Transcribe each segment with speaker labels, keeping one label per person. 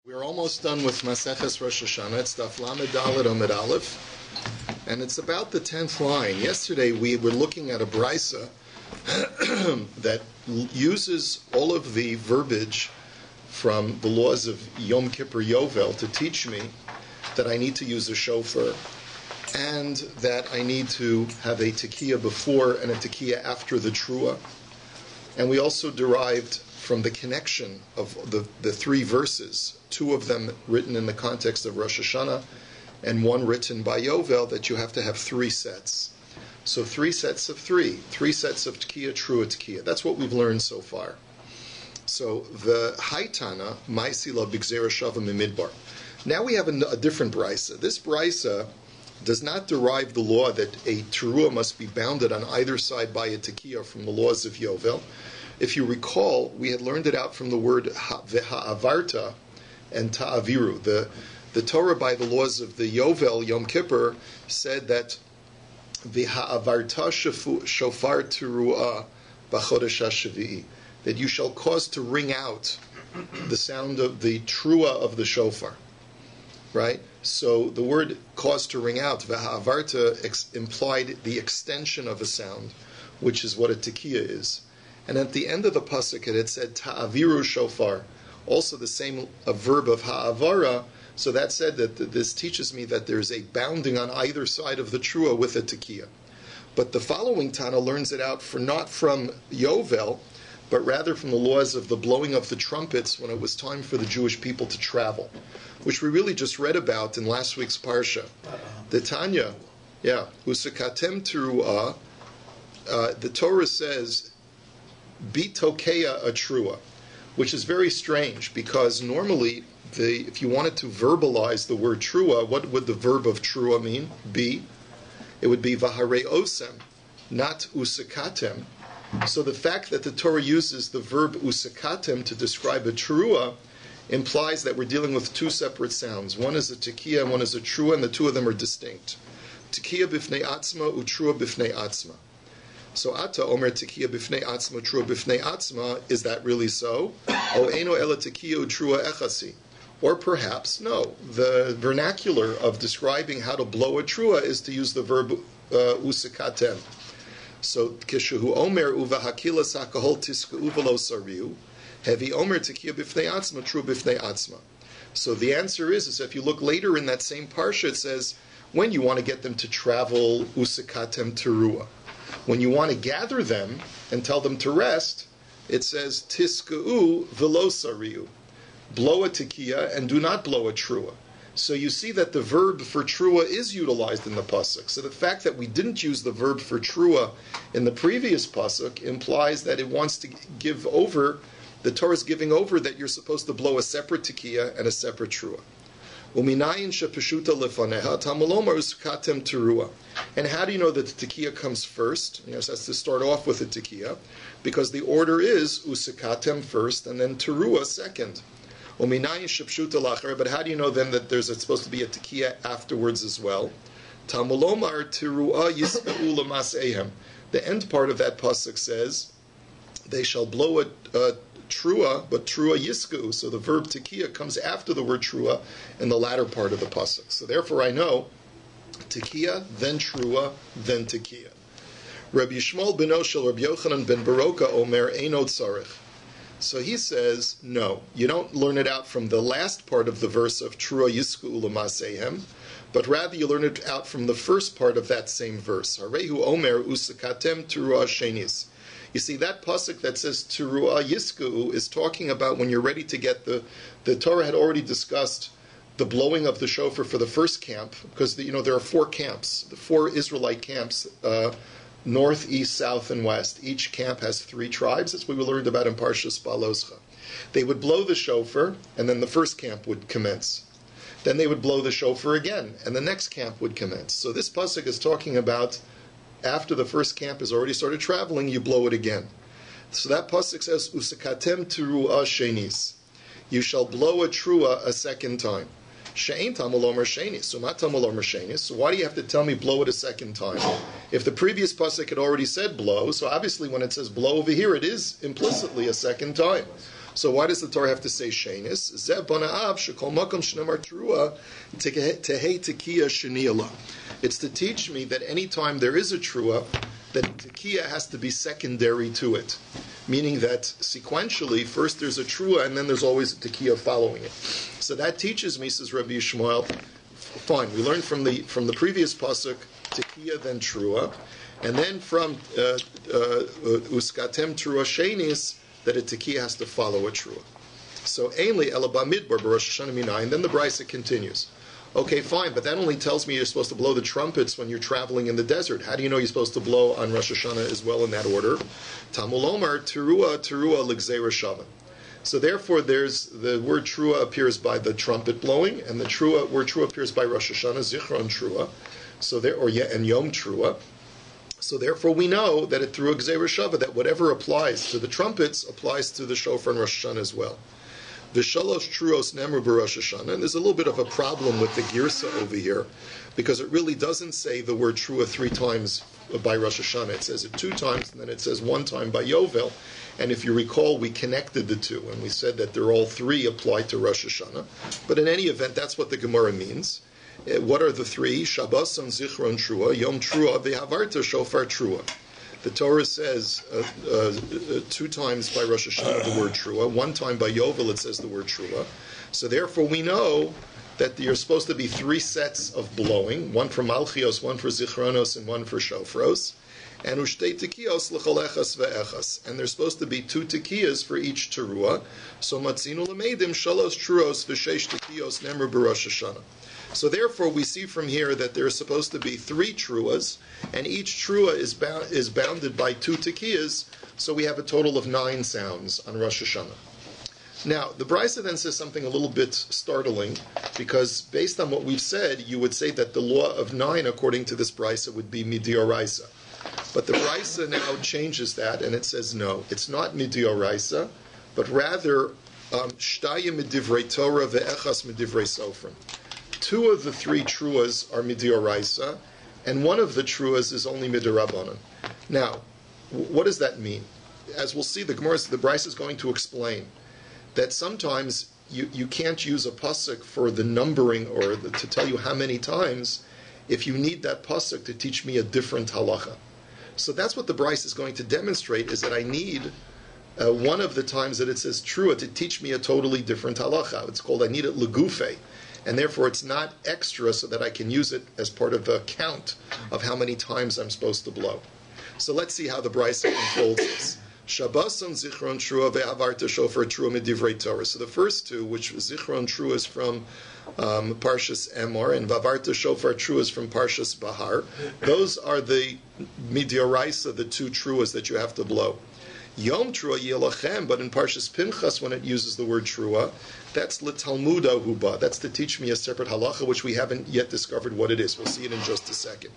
Speaker 1: We're almost done with Maseches Rosh HaShana. It's DAF Lamed Dalet Amud Aleph, and it's about the 10th line. Yesterday we were looking at a brisa that uses all of the verbiage from the laws of Yom Kippur Yovel to teach me that I need to use a shofar and that I need to have a tekiah before and a tekiah after the trua. And we also derived from the connection of the three verses, two of them written in the context of Rosh HaShana and one written by Yovel, that you have to have three sets. So three sets of three sets of tekiah, trua, tekiah. That's what we've learned so far. So the Haitana, Maisila Bigzera Shava Mimidbar. Now we have a different brisa. This brisa does not derive the law that a teruah must be bounded on either side by a tekiah from the laws of Yovel. If you recall, we had learned it out from the word ve-chatima and ta'aviru. The Torah, by the laws of the Yovel, Yom Kippur, said that ve-chavarta shofar teruah b'chodesh hashvi'i, that you shall cause to ring out the sound of the teruah of the shofar. Right? So the word cause to ring out, ve-chavarta, implied the extension of a sound, which is what a tekiah is. And at the end of the pasuk, it had said ta'aviru shofar, also the same verb of ha'avara. So that said that this teaches me that there's a bounding on either side of the trua with a tekiah. But the following Tana learns it out not from Yovel, but rather from the laws of the blowing of the trumpets when it was time for the Jewish people to travel, which we really just read about in last week's parsha. The Tanya, usakatem teruah. The Torah says, bitokeya a trua, which is very strange because normally, if you wanted to verbalize the word trua, what would the verb of trua mean? Be. It would be vahare osem, not usakatem. So the fact that the Torah uses the verb usakatem to describe a trua implies that we're dealing with two separate sounds. One is a tekiah and one is a trua, and the two of them are distinct. Tekiah bifnei atzma, utrua bifnei atzma. So ata omer tekiah bifnei atzma, trua bifnei atzma. Is that really so? O eno ela tekiah utrua echasi. Or perhaps no. The vernacular of describing how to blow a trua is to use the verb usakatem. So kishehu omer uvahakila sakahol tiska'u v'lo sariu, hevi omer tekiah bifnei atzma, trua bifnei atzma. So the answer is if you look later in that same parsha, it says when you want to get them to travel usakatem teruah. When you want to gather them and tell them to rest, it says tiska'u v'lo sariu, blow a tekiah and do not blow a trua. So you see that the verb for trua is utilized in the pasuk. So the fact that we didn't use the verb for trua in the previous pasuk implies that it wants to give over, the Torah is giving over that you're supposed to blow a separate tekiah and a separate trua. Uminayin shepeshuta lefaneha tamulomar usukatem teruah. And how do you know that the tekiah comes first? So that's to start off with the tekiah, because the order is usukatem first and then teruah second. Uminayin shepeshuta lacher. But how do you know then that there's supposed to be a tekiah afterwards as well? Tamulomar teruah yisbeu lemasehem. The end part of that pasuk says they shall blow a trua, but trua yisku. So the verb tekiah comes after the word trua in the latter part of the pasuk. So therefore I know tekiah, then trua, then tekiah. Rabbi Yishmael beno shel Rabbi Yochanan ben Baroka omer eino tzarich. So he says, no, you don't learn it out from the last part of the verse of trua yisku ulamasehem, but rather you learn it out from the first part of that same verse. Harehu omer usakatem teruah shenis. You see, that pasuk that says teruah yisku is talking about when you're ready to get the Torah had already discussed the blowing of the shofar for the first camp, because there are four camps, the four Israelite camps, north, east, south, and west. Each camp has three tribes. That's what we learned about in Parshas Baloscha. They would blow the shofar, and then the first camp would commence. Then they would blow the shofar again, and the next camp would commence. So this pasuk is talking about after the first camp has already started traveling, you blow it again. So that pasuk says, "Usakatem teruah shenis." You shall blow a trua a second time. She'ein tamul omer shenis. So not tamul omer shenis. So why do you have to tell me blow it a second time? If the previous pasuk had already said blow, so obviously when it says blow over here, it is implicitly a second time. So why does the Torah have to say shenis? Zeh bona'av shekol makom shnamar trua tehei tekiya sheniyala. It's to teach me that anytime there is a trua, that tekiya has to be secondary to it. Meaning that sequentially, first there's a trua and then there's always a tekiya following it. So that teaches me, says Rabbi Yishmael, fine, we learned from the previous pasuk, tekiya then trua, and then from uskatem trua shenis, that a tekiya has to follow a trua. So ainli elaba midbar b'Rosh HaShana minayin. Then the brisa continues. Okay, fine, but that only tells me you're supposed to blow the trumpets when you're traveling in the desert. How do you know you're supposed to blow on Rosh Hashanah as well in that order? Tamul Omar terua l'gzei Rishama. So therefore, there's the word trua appears by the trumpet blowing, and the word trua appears by Rosh Hashanah, zichron trua. So there, and yom trua. So therefore, we know that through a gzei Rishava, that whatever applies to the trumpets applies to the shofar and Rosh Hashanah as well. The shalosh truos nemru b'Rosh Hashanah, and there's a little bit of a problem with the girsa over here, because it really doesn't say the word trua 3 times by Rosh Hashanah. It says it 2 times, and then it says 1 time by Yovel. And if you recall, we connected the 2, and we said that they're all 3 applied to Rosh Hashanah. But in any event, that's what the Gemara means. What are the 3? Shabbos and Zichron Trua, Yom Trua, ve'havarta Shofar Trua. The Torah says 2 times by Rosh Hashanah the word trua, 1 time by Yovel it says the word trua. So therefore we know that you're supposed to be 3 sets of blowing, 1 for Malchios, 1 for Zichronos, and 1 for Shofros. And ushtei tekiyos l'chol echas ve'echas. And there's supposed to be 2 tekiyas for each teruah. So matzinu l'meidim shalosh truos v'sheish tekiyos nemru b'Rosh Hashanah. So therefore, we see from here that there are supposed to be 3 truas, and each trua is bounded by 2 tekiyas, so we have a total of 9 sounds on Rosh Hashanah. Now, the Brisa then says something a little bit startling, because based on what we've said, you would say that the law of 9, according to this Brisa, would be midioraisa. But the Brisa now changes that, and it says no, it's not midioraisa, but rather shtaya midivrei Torah ve'echas midivrei sofrim. 2 of the 3 truas are midioraisa, and 1 of the truas is only midirabanan. Now, what does that mean? As we'll see, the Brisa is going to explain that sometimes you can't use a pasuk for the numbering or to tell you how many times if you need that pasuk to teach me a different halacha. So that's what the Brisa is going to demonstrate, is that I need one of the times that it says trua to teach me a totally different halacha. It's called, I need it legufe. And therefore it's not extra so that I can use it as part of the count of how many times I'm supposed to blow. So let's see how the Brisa unfolds this. Shabbos and Zichron Trua ve'avarta Shofar Trua midivrei Torah. So the first 2, which Zichron Trua is from Parshas Emor, and Vavarta Shofar Trua is from Parshas Bahar. Those are the midioraisa, the 2 truas that you have to blow. Yom Trua Yelachem, but in Parshas Pinchas, when it uses the word Trua, that's l'talmuda huba. That's to teach me a separate halacha, which we haven't yet discovered what it is. We'll see it in just a second.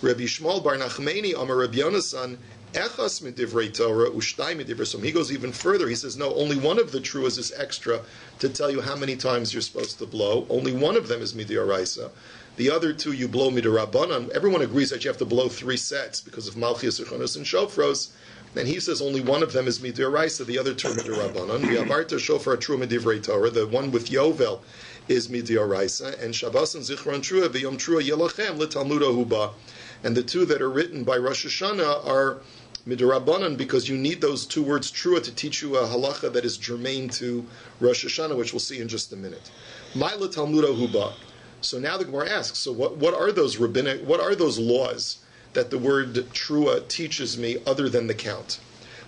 Speaker 1: Rabbi Shmuel bar Nachmeni Amar Rabbi Yonasan echas midivrei Torah ushtai midivrei. So he goes even further. He says, no, only 1 of the truas is extra to tell you how many times you're supposed to blow. Only 1 of them is midioraisa. The other 2 you blow midirabanan. Everyone agrees that you have to blow 3 sets because of Malchios, Zichronos, and Shofros. And he says only 1 of them is midioraisa, the other 2 midirabanan. V'avarta shofar trua midivrei Torah. The one with Yovel is midioraisa, and Shabbos and Zichron Trua v'Yom Trua Yelachem l'talmuda huba. And the 2 that are written by Rosh Hashanah are midirabanan, because you need those 2 words trua to teach you a halacha that is germane to Rosh Hashanah, which we'll see in just a minute. Ma'ila talmuda huba. So now the Gemara asks, so what are those rabbinic, what are those laws that the word trua teaches me other than the count?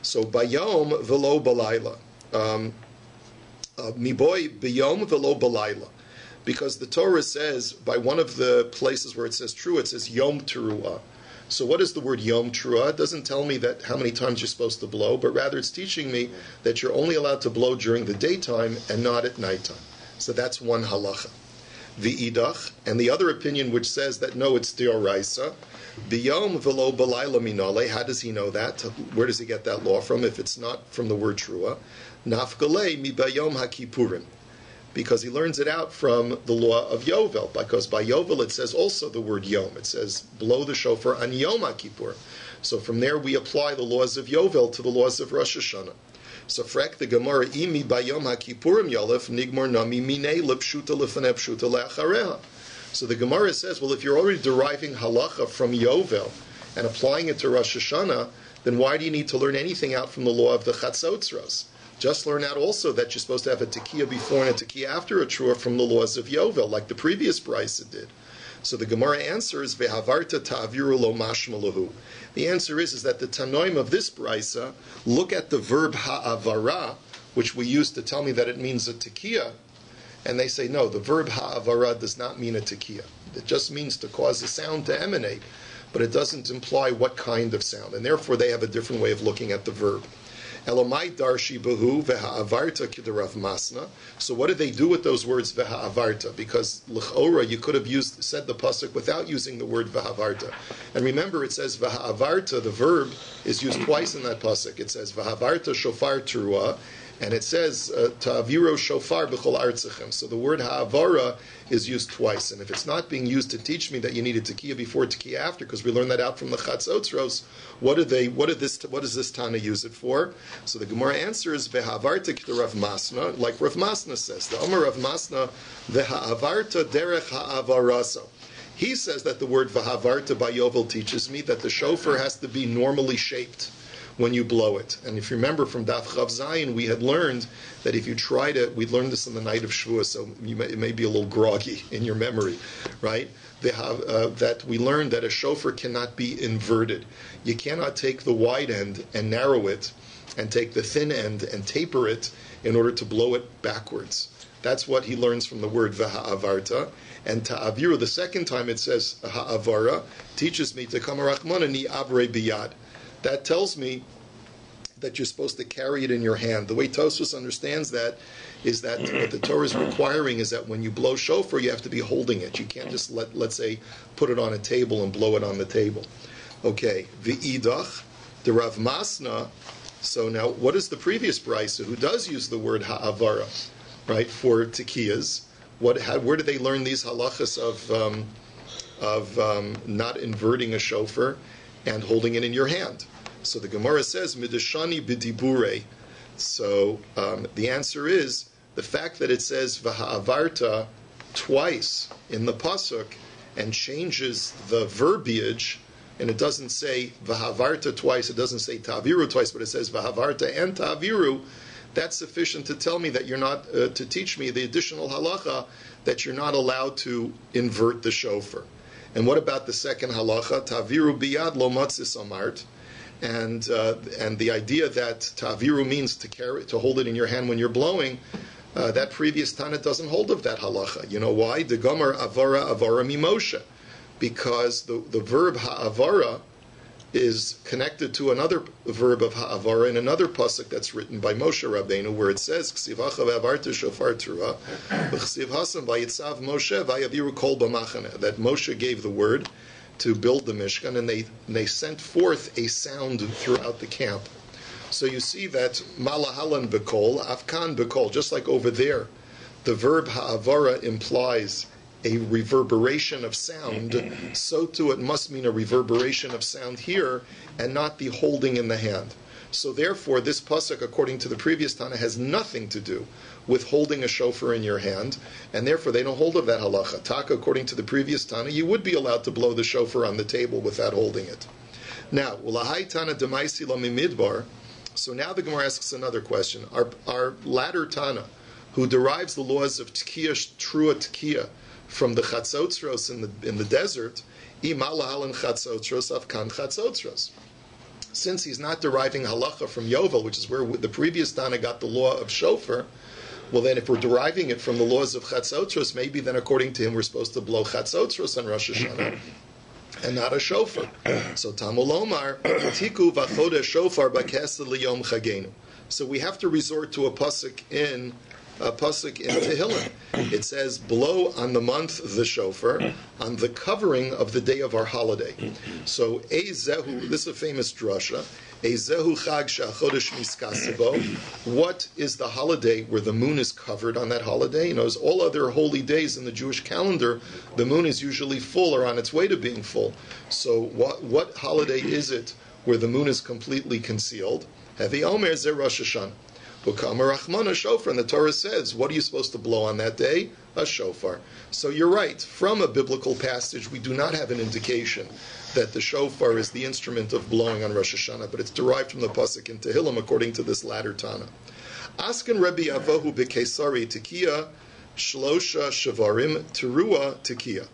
Speaker 1: So bayom velo balayla, miboy bayom velo balayla, because the Torah says by one of the places where it says trua, it says yom teruah. So what is the word yom teruah? It doesn't tell me that how many times you're supposed to blow, but rather it's teaching me that you're only allowed to blow during the daytime and not at nighttime. So that's one halacha. V'idach, and the other opinion which says that no, it's deoraisa. Biyom velo balayla minale. How does he know that? Where does he get that law from? If it's not from the word trua, nafgalei mi bayom hakipurim, because he learns it out from the law of Yovel. Because by Yovel it says also the word yom. It says blow the shofar on Yom HaKippur. So from there we apply the laws of Yovel to the laws of Rosh Hashanah. So frek the Gemara imi bayom haKippurim yalef nigmor nami minei lepshuta lefanei pshuta leachareha. So the Gemara says, well, if you're already deriving halacha from Yovel and applying it to Rosh Hashanah, then why do you need to learn anything out from the law of the Chatzotzros? Just learn out also that you're supposed to have a tekiah before and a tekiah after a trua from the laws of Yovel, like the previous brisa did. So the Gemara answers, ve'havarta ta'aviru lo mashmalahu. The answer is that the Tanoim of this brisa look at the verb ha'avara, which we use to tell me that it means a tekiah, and they say, no, the verb ha'avara does not mean a tekiah. It just means to cause a sound to emanate, but it doesn't imply what kind of sound, and therefore they have a different way of looking at the verb. Elomai darshi behu ve'ha'avarta k'derav masna. So what did they do with those words ve'ha'avarta? Because l'chora you could have said the pasuk without using the word ve'ha'avarta. And remember, it says ve'ha'avarta. The verb is used twice in that pasuk. It says ve'ha'avarta shofar teruah, and it says ta'aviro shofar b'chol artzechem. So the word ha'avara is used twice, and if it's not being used to teach me that you need a tekiah before, tekiah after, because we learned that out from the Chatzotzros, what does this Tana use it for? So the Gemara answers ve'havarta k'te Rav Masna, like Rav Masna says. The Omer Rav Masna ve'havarta derech ha'avaraso. He says that the word ve'havarta by Yovel teaches me that the shofar has to be normally shaped when you blow it. And if you remember from DAF Chav Zayin, we had learned that if you try to, we learned this on the night of Shavuos, so it may be a little groggy in your memory, right? That we learned that a shofar cannot be inverted. You cannot take the wide end and narrow it, and take the thin end and taper it in order to blow it backwards. That's what he learns from the word v'ha'avarta. And ta'aviru, the second time it says ha'avara, teaches me to kamarachmana ni abre biyad. That tells me that you're supposed to carry it in your hand. The way Tosfos understands that is that what the Torah is requiring is that when you blow shofar, you have to be holding it. You can't just let's say, put it on a table and blow it on the table. Okay, the the Rav Masna. So now, what is the previous brisa who does use the word ha'avara, right, for tekiyas? Where do they learn these halachas of not inverting a shofar and holding it in your hand? So the Gemara says, midashani b'dibure. So the answer is, the fact that it says v'ha'avarta twice in the pasuk and changes the verbiage, and it doesn't say v'ha'avarta twice, it doesn't say ta'aviru twice, but it says v'ha'avarta and ta'aviru, that's sufficient to tell me that you're not, to teach me the additional halacha that you're not allowed to invert the shofar. And what about the second halacha? Ta'aviru biyad lo matzis amart. And the idea that ta'aviru means to hold it in your hand when you're blowing, that previous Tana doesn't hold of that halacha. You know why? The gomer avara mimoshe, because the verb ha'avara is connected to another verb of ha'avara in another pasuk that's written by Moshe Rabbeinu, where it says ksivacha ve'avarta shofar terah v'chsiv hasam vayitzav Moshe vayaviru kol b'machane, that Moshe gave the word to build the Mishkan, and they sent forth a sound throughout the camp. So you see that malahalan bekol, afkan bekol, just like over there, the verb ha'avara implies a reverberation of sound, so too it must mean a reverberation of sound here, and not the holding in the hand. So therefore, this pasuk, according to the previous Tana, has nothing to do with holding a shofar in your hand, and therefore they don't hold of that halacha. Taka, according to the previous Tana, you would be allowed to blow the shofar on the table without holding it. Now, ulahai Tana demaisi lo mimidbar. So now the Gemara asks another question. Our latter Tana, who derives the laws of Tekiah, Trua Tekiah, from the Chatzotzros in the desert, imalahalan Chatzotzros afkan Chatzotzros. Since he's not deriving halacha from Yovel, which is where the previous Tana got the law of shofar, well then if we're deriving it from the laws of Chatzotzros, maybe then according to him we're supposed to blow Chatzotzros on Rosh HaShana and not a shofar. So Tamul Omar, Tiku v'chodesh shofar b'kesed liyom chagenu. So we have to resort to a pasuk in Tehillim. It says, blow on the month the shofar, on the covering of the day of our holiday. So, Ezehu, this is a famous drasha, Ezehu chag she'achodesh miskasebo. What is the holiday where the moon is covered on that holiday? You know, as all other holy days in the Jewish calendar, the moon is usually full or on its way to being full. So what holiday is it where the moon is completely concealed? Hevi Omer ze Rosh HaShana. Bukama Rachmana shofar, and the Torah says, what are you supposed to blow on that day? A shofar. So you're right. From a biblical passage, we do not have an indication that the shofar is the instrument of blowing on Rosh Hashanah, but it's derived from the pasuk in Tehillim according to this latter Tana. Asken Rabbi Avohu b'Kesari tekiya shlosha shavarim terua tekiya.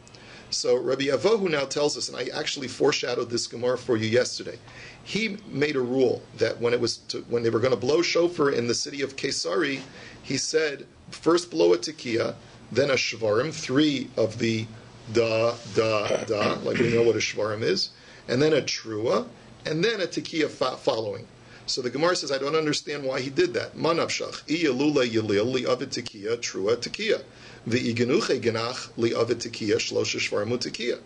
Speaker 1: So Rabbi Avohu now tells us, and I actually foreshadowed this Gemara for you yesterday. He made a rule that when they were going to blow shofar in the city of Kesari, he said, first blow a tekiya, then a shvarim, 3 of the da, like we know what a shvarim is, and then a trua, and then a tekiya following. So the Gemara says, I don't understand why he did that. Manavshach, iyalula yalil li'avet tekiya, trua tekiya. V'igenuche genach li'avet tekiya, shlosha shvarim tekiya.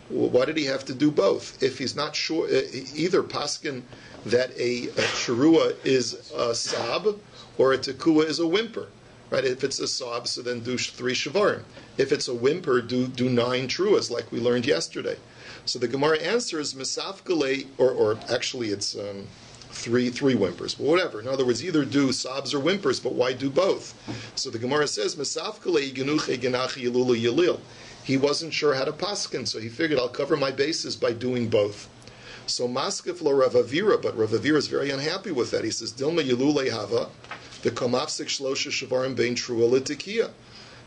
Speaker 1: Why did he have to do both? If he's not sure, either paskin that a trua is a sab or a tekua is a whimper, right? If it's a sab, so then do 3 shavarim. If it's a whimper, do 9 truas, like we learned yesterday. So the Gemara answers misafkale, or actually it's 3 whimpers, but whatever. In other words, either do sobs or whimpers, but why do both? So the Gemara says misafkale genuche genachi yilulu yilil. He wasn't sure how to paskin, so he figured I'll cover my bases by doing both. So maskef lo Rav Avira, but Rav Avira is very unhappy with that. He says dilma yilule hava the komafsik shlosha shavarim bein trua l'tekiya.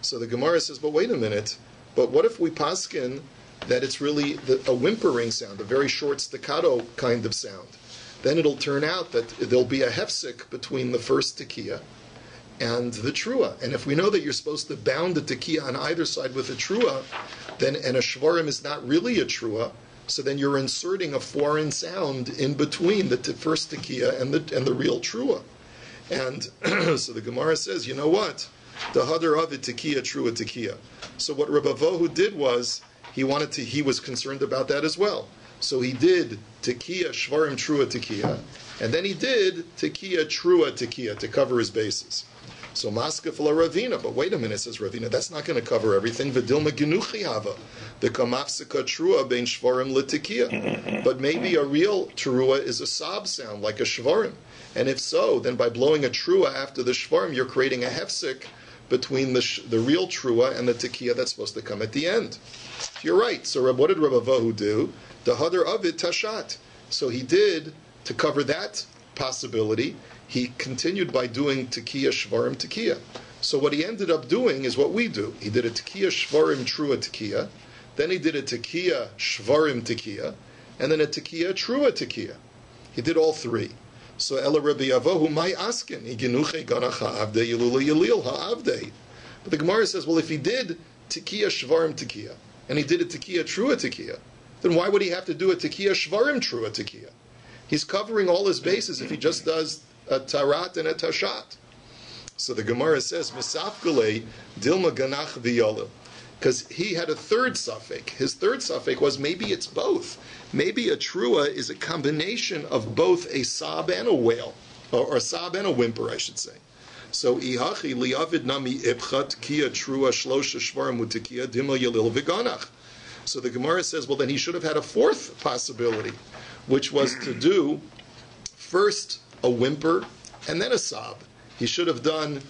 Speaker 1: So the Gemara says, but wait a minute. But what if we paskin that it's really a whimpering sound, a very short staccato kind of sound? Then it'll turn out that there'll be a hefsik between the first tekiya and the trua. And if we know that you're supposed to bound the tekiya on either side with a trua, then and a shvarim is not really a trua, so then you're inserting a foreign sound in between the first tekiya and the real trua. And so the Gemara says, you know what? The hadar of it tekiya, trua tekiya. So what Rabbi Vohu did was he was concerned about that as well. So he did tekiya, shvarim, trua tekiya, and then he did tekiya, trua tekiya to cover his bases. So maskef la Ravina, but wait a minute, says Ravina, that's not going to cover everything. V'dilma genuchi hava, the kamafsika trua bein shvarim l'tekiya. But maybe a real trua is a sob sound, like a shvarim. And if so, then by blowing a trua after the shvarim, you're creating a hefsik between the real trua and the tekiya that's supposed to come at the end. You're right. So what did Rabbi Vohu do? The hadar of it tashat. So he did, to cover that possibility, he continued by doing tekiya, shvarim, tekiya. So what he ended up doing is what we do. He did a tekiya, shvarim, trua, tekiya. Then he did a tekiya, shvarim, tekiya. And then a tekiya, trua, tekiya. He did all 3. So Ela Rabbi Avohu, my askin, igenuche ganach ha'avdei yilula yilil ha'avdei. But the Gemara says, well, if he did tekiya, shvarim, tekiya, and he did a tekiya, trua, tekiya, then why would he have to do a tekiya, shvarim, trua, tekiya? He's covering all his bases if he just does a tarat and a tashat. So the Gemara says, misafgale dilma ganach v'yolim. Because he had a third suffix. His third suffix was maybe it's both. Maybe a trua is a combination of both a sob and a wail, or a sob and a whimper, I should say. So ihachi liavid nami ibchat kia trua shlosha shvarim mutikia dima yalil v'ganach. So the Gemara says, well, then he should have had a fourth possibility, which was to do first a whimper and then a sob. He should have done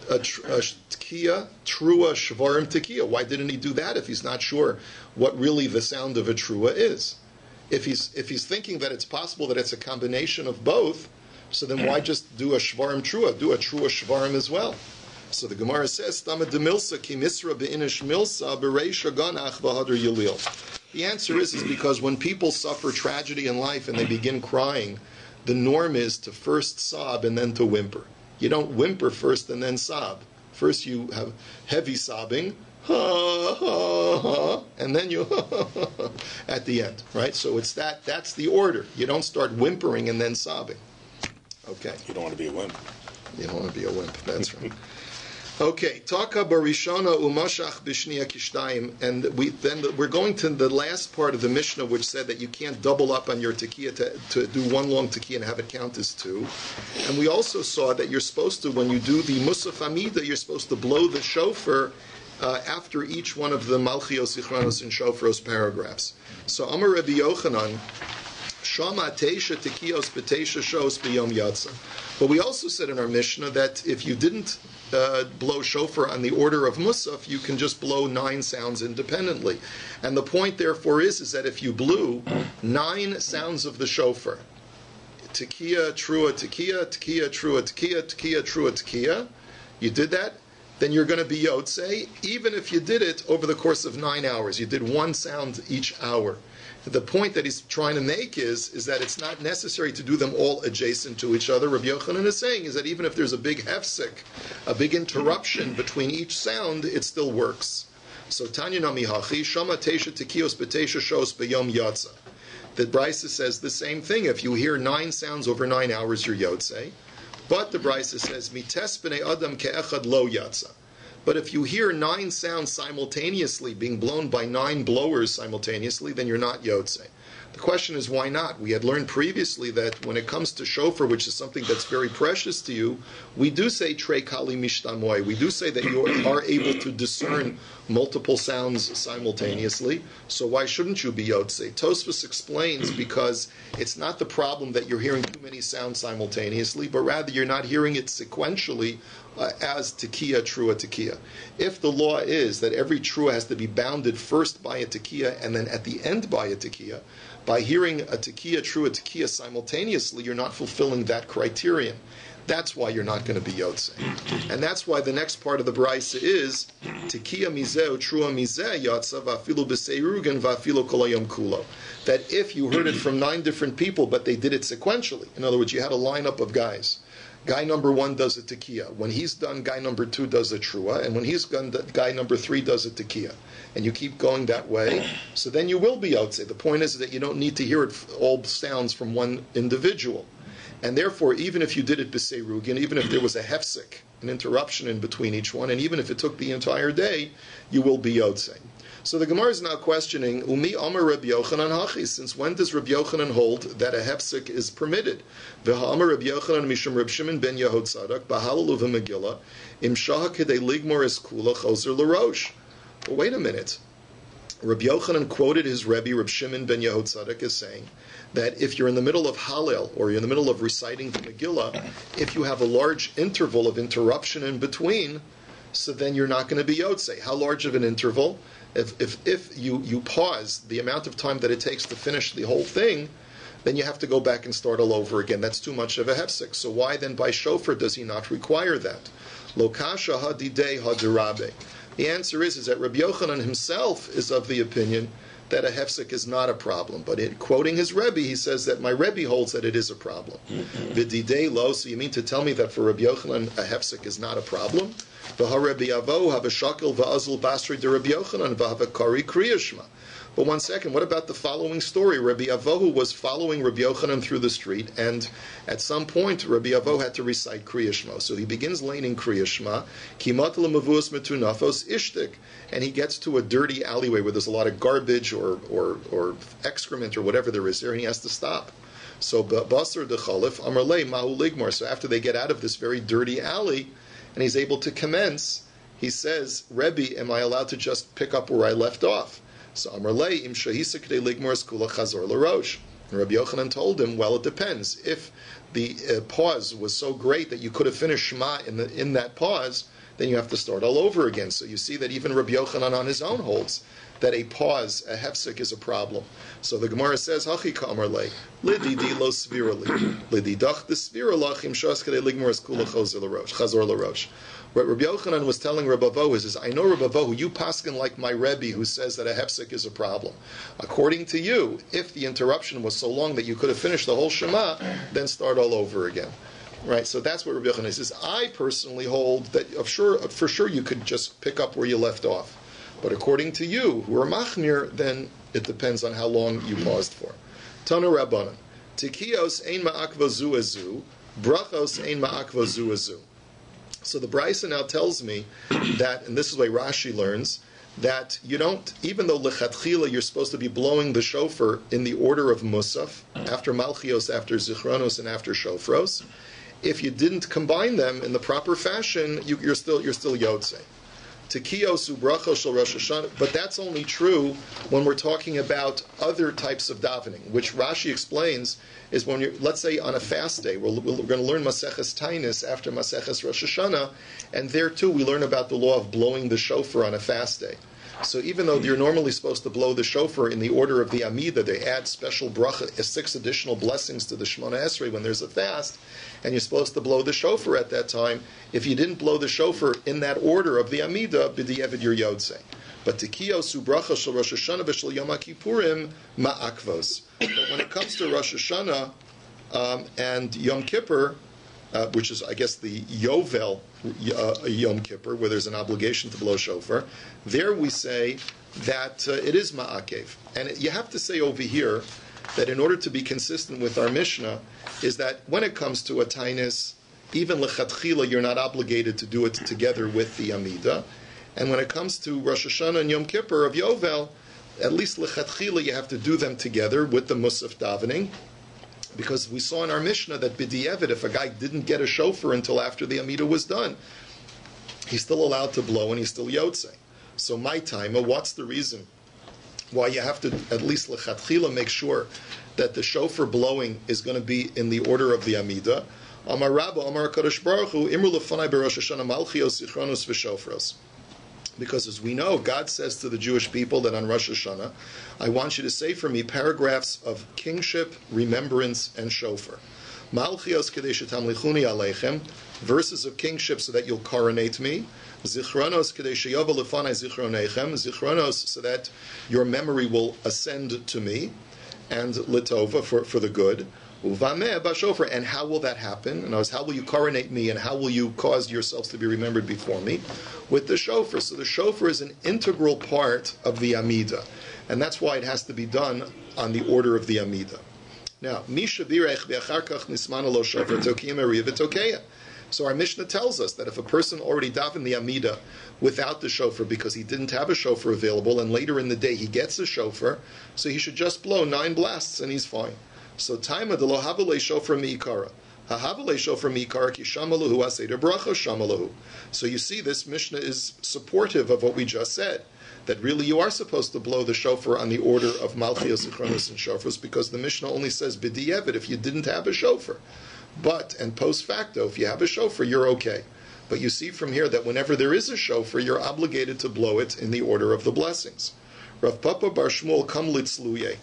Speaker 1: a tekiya, trua, shvarim, tekiya. Why didn't he do that if he's not sure what really the sound of a trua is? If he's thinking that it's possible that it's a combination of both, so then why just do a shvarim trua? Do a trua shvarim as well. So the Gemara says, "Stama demilsa ki misra beinish milsa bereisha ganach v'hadar yilil." The answer is because when people suffer tragedy in life and they begin crying, the norm is to first sob and then to whimper. You don't whimper first and then sob. First you have heavy sobbing, ha, ha, ha, and then you ha, ha, ha, at the end, right? So it's that's the order. You don't start whimpering and then sobbing. Okay.
Speaker 2: You don't want to be a wimp.
Speaker 1: You don't want to be a wimp, that's right. Okay, Taka barishona umashach b'shniya kishtayim, and we're going to the last part of the Mishnah, which said that you can't double up on your tekiya to do one long tekiya and have it count as 2. And we also saw that you're supposed to, when you do the Musaf Amida, you're supposed to blow the shofar after each one of the Malchios, Sichronos, and Shofros paragraphs. So Amar Rabbi Yochanan, Shama teisha tekiyos b'teisha shos b'yom yatsa. But we also said in our Mishnah that if you didn't blow shofar on the order of Musaf, you can just blow 9 sounds independently. And the point, therefore, is that if you blew 9 sounds of the shofar, tekiya, trua, tekiya, tekiya, trua, tekiya, tekiya, trua, tekiya, you did that, then you're going to be yotzei, even if you did it over the course of 9 hours. You did 1 sound each hour. The point that he's trying to make is that it's not necessary to do them all adjacent to each other. Rabbi Yochanan is saying is that even if there's a big hefsek, a big interruption between each sound, it still works. So Tanya Nami Hachi, Shama Teisha Tekiyos B'Teisha Shos B'Yom Yatza. The Brisa says the same thing. If you hear 9 sounds over 9 hours, you're yotzei. But the Brisa says, Mites B'nei Adam Ke'echad Lo Yatza. But if you hear 9 sounds simultaneously being blown by 9 blowers simultaneously, then you're not yotzei. The question is, why not? We had learned previously that when it comes to shofar, which is something that's very precious to you, we do say trei kali mishtamoy. We do say that you are able to discern multiple sounds simultaneously. So why shouldn't you be yotzei? Tosfos explains because it's not the problem that you're hearing too many sounds simultaneously, but rather you're not hearing it sequentially as tekiya, trua, tekiya. If the law is that every trua has to be bounded first by a tekiya and then at the end by a tekiya, by hearing a tekiya, trua, tekiya simultaneously, you're not fulfilling that criterion. That's why you're not going to be yotzei. And that's why the next part of the brisa is tekiya mizeh, trua mizeh, yatsa, vafilu b'seirugan, vafilu kolayom kulo. That if you heard it from 9 different people, but they did it sequentially, in other words, you had a lineup of guys. Guy number 1 does a tekiya. When he's done, guy number 2 does a trua. And when he's done, guy number 3 does a tekiya. And you keep going that way. So then you will be yotzei. The point is that you don't need to hear it all sounds from one individual. And therefore, even if you did it b'seirugin, even if there was a hefsek, an interruption in between each one, and even if it took the entire day, you will be yotzei. So the Gemara is now questioning, Umi Amar Rabbi Yochanan Hachi, since when does Rabbi Yochanan hold that a hefsek is permitted? V'ha Amar Rabbi Yochanan Mishum Reb Shimon ben Yehud Tzadak, B'halalu v'Megillah, Im Shaha Kedei Ligmor Es Kula Choser L'Rosh. Well, wait a minute. Rabbi Yochanan quoted his Rebbe, Reb Shimon ben Yehud Tzadak, as saying that if you're in the middle of Hallel, or you're in the middle of reciting the Megillah, if you have a large interval of interruption in between, so then you're not going to be yotzei. How large of an interval? If you pause the amount of time that it takes to finish the whole thing, then you have to go back and start all over again. That's too much of a hefsek. So why then by shofar does he not require that? Lo kasha hadidei hadirabe. The answer is that Rabbi Yochanan himself is of the opinion that a hefsek is not a problem. But in quoting his Rebbe, he says that my Rebbe holds that it is a problem. V'didei lo, so you mean to tell me that for Rabbi Yochanan a hefsek is not a problem? V'ha-Rabbi Avo ha-v'shakil v'azul basri de Rabbi Yochanan v'ha-v'kari kriyashma. But one second, what about the following story? Rabbi Avohu was following Rabbi Yochanan through the street, and at some point, Rabbi Avohu had to recite Kriya Shema. So he begins laning Kriya Shema, Kimat l'mavus metunafos ishtik, and he gets to a dirty alleyway where there's a lot of garbage or excrement or whatever there is there, and he has to stop. So Basar de Chalif, Amarle Mahu Ligmar. So after they get out of this very dirty alley, and he's able to commence, he says, Rebbe, am I allowed to just pick up where I left off? So Amarle im shahisa k'dei ligmor skula chazor l'rosh. And Rabbi Yochanan told him, well, it depends. If the pause was so great that you could have finished Shema in that pause, then you have to start all over again. So you see that even Rabbi Yochanan on his own holds that a pause, a hefsek, is a problem. So the Gemara says, Hachi ka'amarle, lididi lo svirali, lididach de sviralach im shas k'dei ligmor skula chazor l'rosh. What Rabbi Yochanan was telling Rabbi Avohu is, I know Rabbi Avohu, you paskin like my Rebbe who says that a hefsek is a problem. According to you, if the interruption was so long that you could have finished the whole Shema, then start all over again. Right, so that's what Rabbi Yochanan says. I personally hold that for sure you could just pick up where you left off. But according to you, who are machmir, then it depends on how long you paused for. Tana Rabbanan, Tikiyos ein ma'akva zu azu, brachos ein ma'akva zu azu. So the Brisa now tells me that, and this is why Rashi learns, that you don't, even though lechatchila you're supposed to be blowing the shofar in the order of Musaf, after Malchios, after Zichronos, and after Shofros, if you didn't combine them in the proper fashion, you're still yotzei. Tekiyos ubracha shel Rosh HaShana, but that's only true when we're talking about other types of davening, which Rashi explains is when you're, let's say, on a fast day. We're going to learn Maseches Tainis after Maseches Rosh HaShana, and there too we learn about the law of blowing the shofar on a fast day. So even though you're normally supposed to blow the shofar in the order of the Amida, they add special bracha, 6 additional blessings to the Shemona Esrei when there's a fast, and you're supposed to blow the shofar at that time. If you didn't blow the shofar in that order of the Amida, b'di'evid your Yodzei. But Tekiyos ubracha shel Rosh Hashanah v'shel Yom HaKippurim ma'akvos. But when it comes to Rosh Hashanah and Yom Kippur, which is, I guess, the Yovel Yom Kippur, where there's an obligation to blow shofar, there we say that it is ma'akev. And you have to say over here that in order to be consistent with our Mishnah, is that when it comes to a tainis, even lechatchila, you're not obligated to do it together with the Amida. And when it comes to Rosh Hashanah and Yom Kippur of Yovel, at least lechatchila, you have to do them together with the Musaf davening. Because we saw in our Mishnah that b'di'evid, if a guy didn't get a shofar until after the Amida was done, he's still allowed to blow and he's still yotzei. So my time, what's the reason why you have to at least lechatchila make sure that the shofar blowing is going to be in the order of the Amida? Amar Rabba, Amar Kadosh Baruch Hu, Imru lefanai b'Rosh Hashanah malchios zichronos v'shofros. Because as we know, God says to the Jewish people that on Rosh Hashanah, I want you to say for me paragraphs of kingship, remembrance, and shofar. Malchios kedei shetamlichuni aleichem, verses of kingship so that you'll coronate me. Zichronos kedei sheyava lefanai zichronechem, zichronos so that your memory will ascend to me, and litova for the good. Uvameh b'shofar, and how will that happen? And how will you coronate me, and how will you cause yourselves to be remembered before me? With the shofar. So the shofar is an integral part of the Amida, and that's why it has to be done on the order of the Amida. Now, Misha birech ve'achar kach nismana lo shofar tokiyim ariv v'tokeya. So our Mishnah tells us that if a person already davened the Amida without the shofar because he didn't have a shofar available, and later in the day he gets a shofar, so he should just blow 9 blasts and he's fine. So taima de lo havale shofar mi'ikara. Ha-havale shofar mi'ikara ki shamalahu aseder bracha shamalahu. So you see, this Mishnah is supportive of what we just said, that really you are supposed to blow the shofar on the order of malchios, zichronos, and shofars, because the Mishnah only says b'di'evid if you didn't have a shofar. But, and post facto, if you have a shofar, you're okay. But you see from here that whenever there is a shofar, you're obligated to blow it in the order of the blessings. Rav Papa Bar Shmuel kam litzluye.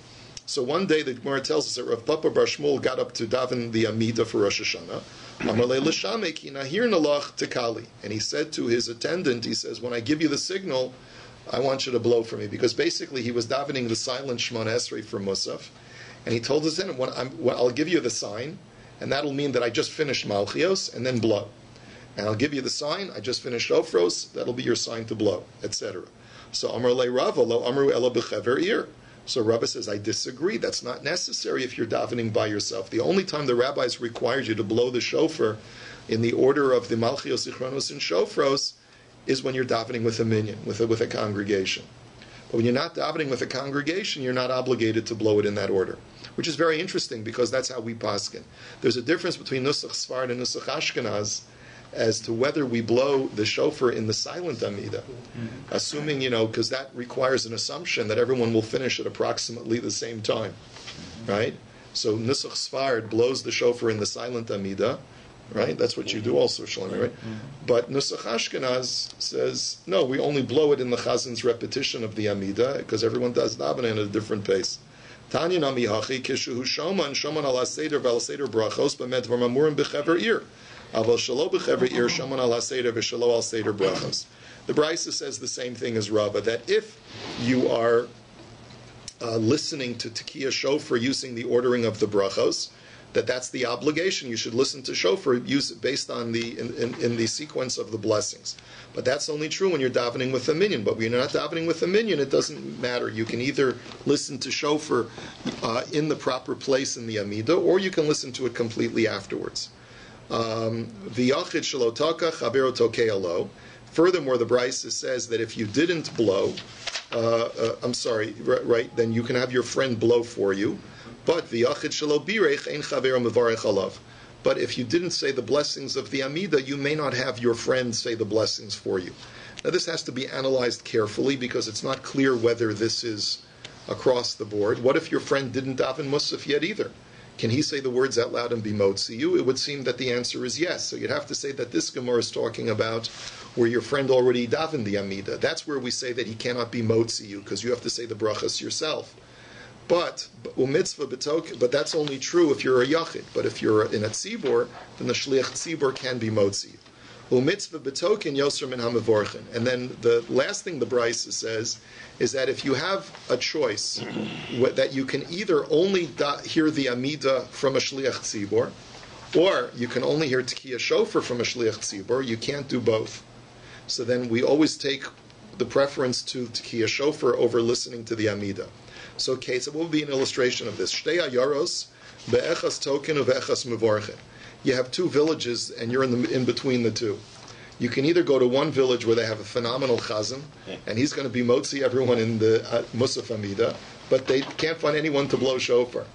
Speaker 1: So one day the Gemara tells us that Rav Papa Bar Shmuel got up to daven the Amida for Rosh Hashanah. Amalei l'shamei ki nahir nalach tekali. And he said to his attendant, he says, when I give you the signal, I want you to blow for me. Because basically he was davening the silent Shemona Esrei for Musaf. And he told his attendant, I'll give you the sign, and that'll mean that I just finished Malchios, and then blow. And I'll give you the sign, I just finished Ofros, that'll be your sign to blow, etc. So Amar le Rava, lo Amru ela b'chever ir. So Rabbi says, I disagree. That's not necessary if you're davening by yourself. The only time the rabbis required you to blow the shofar in the order of the Malchios, Zichronos, and Shofros is when you're davening with a minyan, with a congregation. But when you're not davening with a congregation, you're not obligated to blow it in that order, which is very interesting because that's how we paskin. There's a difference between Nusach Sfard and Nusach Ashkenaz as to whether we blow the shofar in the silent Amida, assuming, because that requires an assumption that everyone will finish at approximately the same time, right? So Nusach Sfard blows the shofar in the silent Amida, right? That's what you do also, Shlomi, right? But Nusach Ashkenaz says, no, we only blow it in the Chazin's repetition of the Amida, because everyone does davening at a different pace. Tanya nami hachi kishu shoman ala seder vel seder brachos b'med v'mamurim b'chever ir. Aval shalo b'chever ir shoman ala seder v'shalo al seder brachos. The Brisa says the same thing as Rabba, that if you are listening to Tekiah Shofar using the ordering of the brachos, that's the obligation. You should listen to shofar based on in the sequence of the blessings. But that's only true when you're davening with a minyan. But when you're not davening with a minyan, it doesn't matter. You can either listen to shofar in the proper place in the Amida, or you can listen to it completely afterwards. V'yachid shalotaka chabero tokealo. Furthermore, the Brisa says that if you didn't blow, then you can have your friend blow for you. But v'yachid shelo birech ein chavero mevarech alav. But if you didn't say the blessings of the Amida, you may not have your friend say the blessings for you. Now this has to be analyzed carefully because it's not clear whether this is across the board. What if your friend didn't daven Musaf yet either? Can he say the words out loud and be motzi you? It would seem that the answer is yes. So you'd have to say that this Gemara is talking about where your friend already davened the Amida. That's where we say that he cannot be motzi you because you have to say the brachas yourself. But that's only true if you're a yachid. But if you're in a tzibor, then the shliach tzibor can be motzi. U'mitzvah betoken yoser min hamavorchen. And then the last thing the Brisa says is that if you have a choice that you can either only hear the Amida from a shliach tzibor, or you can only hear Tekiya Shofar from a shliach tzibor, you can't do both. So then we always take the preference to Tekiya Shofar over listening to the Amida. So, okay, so what would be an illustration of this? Shtei ayaros be'echas token u've'echas mevorchen. You have two villages, and you're in between the two. You can either go to one village where they have a phenomenal chazan, and he's going to be motzi everyone in the Musaf Amida, but they can't find anyone to blow shofar.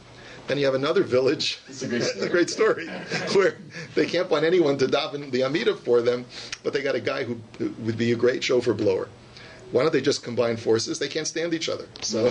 Speaker 1: Then you have another village, it's a great story, where they can't find anyone to daven the Amida for them, but they got a guy who would be a great shofar blower. Why don't they just combine forces? They can't stand each other. So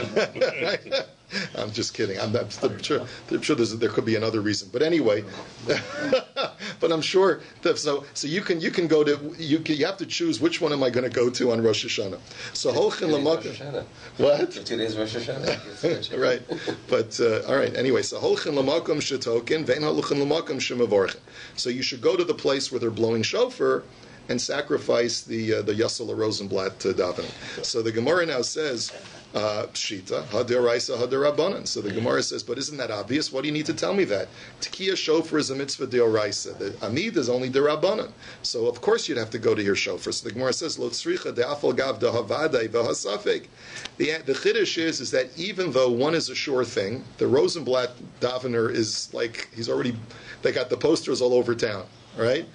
Speaker 1: I'm just kidding. I'm sure there could be another reason. But anyway, but I'm sure that, so you can go to you have to choose which one am I going to go to on Rosh HaShana. So Holchin Lamakom. What?
Speaker 2: 2 days Rosh HaShana.
Speaker 1: Right. But all right. Anyway, so Holchin Lamakom Shetokin Vein Holchin Lamakom Shemavorchen. So you should go to the place where they're blowing shofar and sacrifice the Yasala Rosenblatt davening. So the Gemara now says, Pshita, Hadiraisa, Hadirabanan. So the Gemara says, but isn't that obvious? Why do you need to tell me that? Tekiya Shofar is a mitzvah deoraisa. The Amid is only derabanan. So of course you'd have to go to your shofar. So the Gemara says, Lo tzricha de'afal gav dehavadai v'hasafek. The chiddush is that even though one is a sure thing, the Rosenblatt davener is like, they got the posters all over town. Right?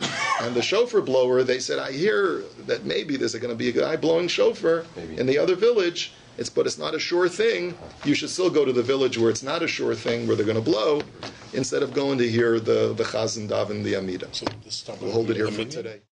Speaker 1: And the shofar blower, they said, I hear that maybe there's going to be a guy blowing shofar in the other village, but it's not a sure thing. You should still go to the village where it's not a sure thing, where they're going to blow, instead of going to hear the chazan daven the Amida. So we'll hold it here for today.